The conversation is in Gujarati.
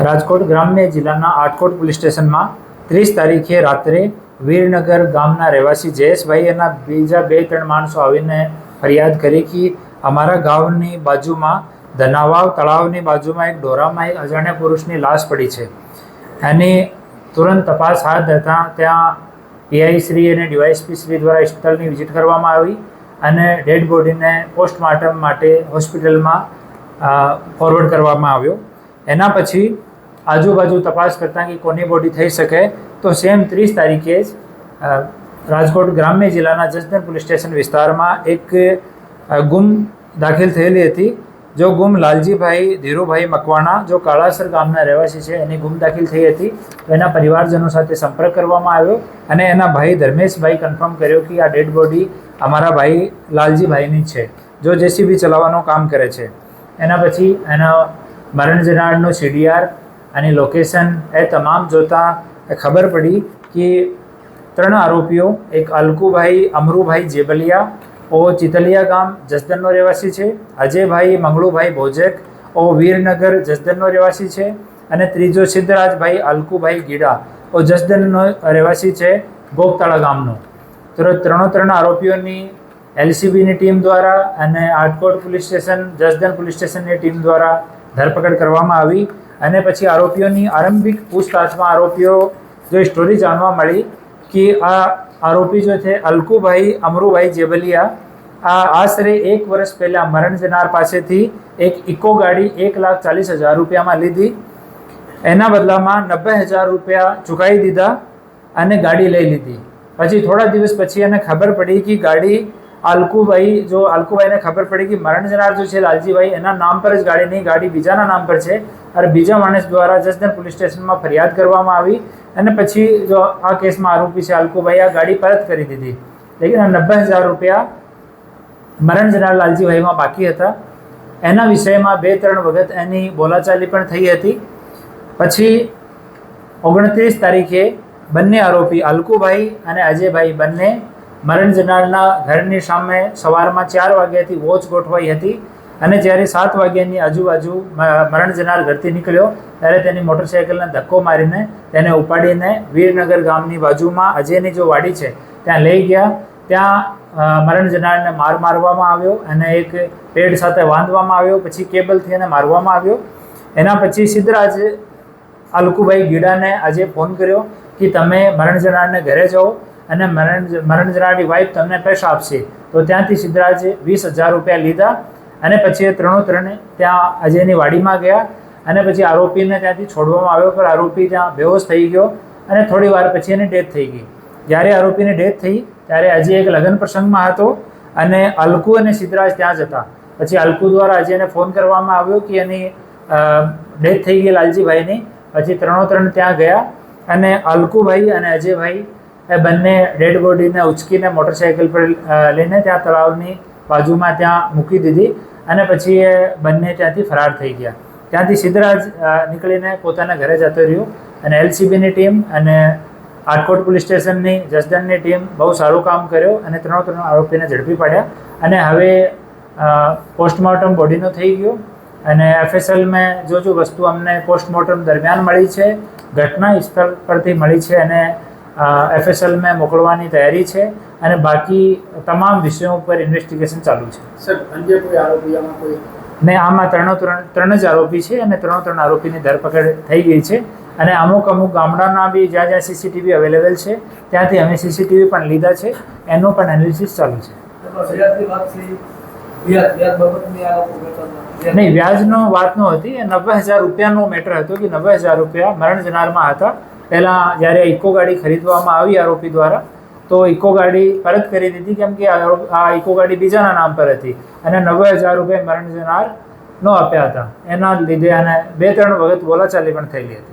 રાજકોટ ગ્રામ્ય જિલ્લાના આટકોટ પોલીસ સ્ટેશનમાં 30 તારીખે રાત્રે વીરનગર ગામના રહેવાસી જયેશભાઈ એના બીજા 2-3 માણસો આવીને ફરિયાદ કરી કે અમારા ગામની બાજુમાં ધનાવાવ તળાવની બાજુમાં એક ડોરામાં એક અજાણ્યા પુરુષની લાશ પડી છે. એની તુરંત તપાસ હાથ ધરતા ત્યાં પીઆઈ શ્રી અને ડીવાયએસપી શ્રી દ્વારા સ્થળની વિઝિટ કરવામાં આવી અને ડેડ બોડીને પોસ્ટમોર્ટમ માટે હોસ્પિટલમાં ફોરવર્ડ કરવામાં આવ્યો. એના પછી આજુબાજુ તપાસ કરતાં કે કોની બોડી થઈ શકે તો સેમ 30 તારીખે જ રાજકોટ ગ્રામ્ય જિલ્લાના જસદણ પોલીસ સ્ટેશન વિસ્તારમાં એક ગુમ દાખલ થયેલી હતી. જો ગુમ લાલજીભાઈ ધીરુભાઈ મકવાણા જો કાળાસર ગામના રહેવાસી છે એની ગુમ દાખલ થઈ હતી. તો એના પરિવારજનો સાથે સંપર્ક કરવામાં આવ્યો અને એના ભાઈ ધર્મેશભાઈ કન્ફર્મ કર્યો કે આ ડેડ બોડી અમારા ભાઈ લાલજીભાઈની છે, જો જેસીબી ચલાવવાનું કામ કરે છે. એના પછી એના મરણ જનારનો સીડીઆર અને લોકેશન એ તમામ જોતાં ખબર પડી કે 3 આરોપીઓ, એક અલકુભાઈ અમરુભાઈ જેબલિયા ઓ ચિતલિયા ગામ જસદણનો રહેવાસી છે, અજયભાઈ મંગળુભાઈ ભોજક ઓ વીરનગર જસદણનો રહેવાસી છે અને ત્રીજો સિદ્ધરાજભાઈ અલકુભાઈ ગીડા ઓ જસદણનો રહેવાસી છે ગોપતાળા ગામનો. તો 3 આરોપીઓની એલસીબીની ટીમ દ્વારા અને Atkot police station Jasdan police સ્ટેશનની ટીમ દ્વારા ધરપકડ કરવામાં આવી અને પછી આરોપીઓની આરંભિક પૂછતાછમાં આરોપીઓ જો સ્ટોરી જાણવા મળી કે આ આરોપી જો છે અલકુભાઈ અમરુભાઈ જેબલિયા આ આશરે 1 વર્ષ પહેલાં મરણ જનાર પાસેથી એક ઇકો ગાડી 1,40,000 રૂપિયામાં લીધી. એના બદલામાં 90,000 રૂપિયા ચૂકવી દીધા અને ગાડી લઈ લીધી. પછી થોડા દિવસ પછી એને ખબર પડી કે ગાડી અલકુભાઈને ખબર પડી કે મરણ જનાર જો છે લાલજીભાઈ એના નામ પર જ ગાડી નહીં, ગાડી બીજાના નામ પર છે અને બીજા માણસ દ્વારા જસદણ પોલીસ સ્ટેશનમાં ફરિયાદ કરવામાં આવી અને પછી જો આ કેસમાં આરોપી છે અલકુભાઈ આ ગાડી પરત કરી દીધી. લેકિન આ 90,000 રૂપિયા મરણ જનાર લાલજીભાઈમાં બાકી હતા. એના વિષયમાં 2-3 વખત એની બોલાચાલી પણ થઈ હતી. પછી 29 તારીખે બંને આરોપી અલકુભાઈ અને અજયભાઈ બંને મરણ જનારના ઘરની સામે સવારમાં 4 વાગ્યાથી વોચ ગોઠવાઈ હતી અને જ્યારે 7 વાગ્યાની આજુબાજુ મરણ જનાર ઘરથી નીકળ્યો ત્યારે તેની મોટરસાઇકલને ધક્કો મારીને તેને ઉપાડીને વીરનગર ગામની બાજુમાં અજયની જો વાડી છે ત્યાં લઈ ગયા. ત્યાં મરણ જનારને મારવામાં આવ્યો અને એક પેડ સાથે બાંધવામાં આવ્યો, પછી કેબલથી એને મારવામાં આવ્યો. એના પછી સિદ્ધરાજ અલકુભાઈ ગીડાને આજે ફોન કર્યો કે તમે મરણ જનારને ઘરે જાઓ અને મરણ જનારની વાઈફ તમને પૈસા આપશે. તો ત્યાંથી સિદ્ધરાજે 20,000 રૂપિયા લીધા અને પછી એ 3 ત્યાં અજયની વાડીમાં ગયા અને પછી આરોપીને ત્યાંથી છોડવામાં આવ્યો, પણ આરોપી ત્યાં બેહોશ થઈ ગયો અને થોડી વાર પછી એની ડેથ થઈ ગઈ. જ્યારે આરોપીની ડેથ થઈ ત્યારે અજય એક લગ્ન પ્રસંગમાં હતો અને અલકુ અને સિદ્ધરાજ ત્યાં જ હતા. પછી અલકુ દ્વારા અજયને ફોન કરવામાં આવ્યો કે એની ડેથ થઈ ગઈ લાલજીભાઈની. પછી 3 ત્યાં ગયા અને અલકુભાઈ અને અજયભાઈ એ બંને ડેડ બોડીને ઉચકીને મોટરસાઇકલ પર લઈને ત્યાં તળાવની બાજુમાં ત્યાં મૂકી દીધી અને પછી એ બંને ત્યાંથી ફરાર થઈ ગયા. ત્યાંથી સિદ્ધરાજ નીકળીને પોતાના ઘરે જતો રહ્યો અને એલસીબીની ટીમ અને આટકોટ પોલીસ સ્ટેશનની જસદણની ટીમ બહુ સારું કામ કર્યો અને 3 આરોપીને ઝડપી પાડ્યા અને હવે પોસ્ટમોર્ટમ બોડીનો થઈ ગયો અને એફએસએલમાં જો વસ્તુ અમને પોસ્ટમોર્ટમ દરમિયાન મળી છે, ઘટના સ્થળ પરથી મળી છે અને એફએસએલમાં મોકલવાની તૈયારી છે અને બાકી તમામ વિષયો ઉપર ઇન્વેસ્ટિગેશન ચાલુ છે. સર, અન્ય કોઈ આરોપી આમાં કોઈ ને આમાં 3 જ આરોપી છે અને 3 આરોપીની ધરપકડ થઈ ગઈ છે અને અમુક ગામડાના બી જ્યાં સીસીટીવી અવેલેબલ છે ત્યાંથી અમે સીસીટીવી પણ લીધા છે, એનું પણ એનાલિસિસ ચાલુ છે. નહીં, વ્યાજનો વાત નહોતી, 90,000 રૂપિયાનો મેટર હતો કે 90,000 રૂપિયા મરણ જનારમાં હતા. પહેલાં જ્યારે ઇકો ગાડી ખરીદવામાં આવી આરોપી દ્વારા તો ઇકો ગાડી પરત કરી દીધી કેમ કે આ ઇકો ગાડી બીજાના નામ પર હતી અને 90,000 રૂપિયા મરણ જનાર ન આપ્યા હતા. એના લીધે અને 2-3 વખત બોલાચાલી પણ થયેલી હતી.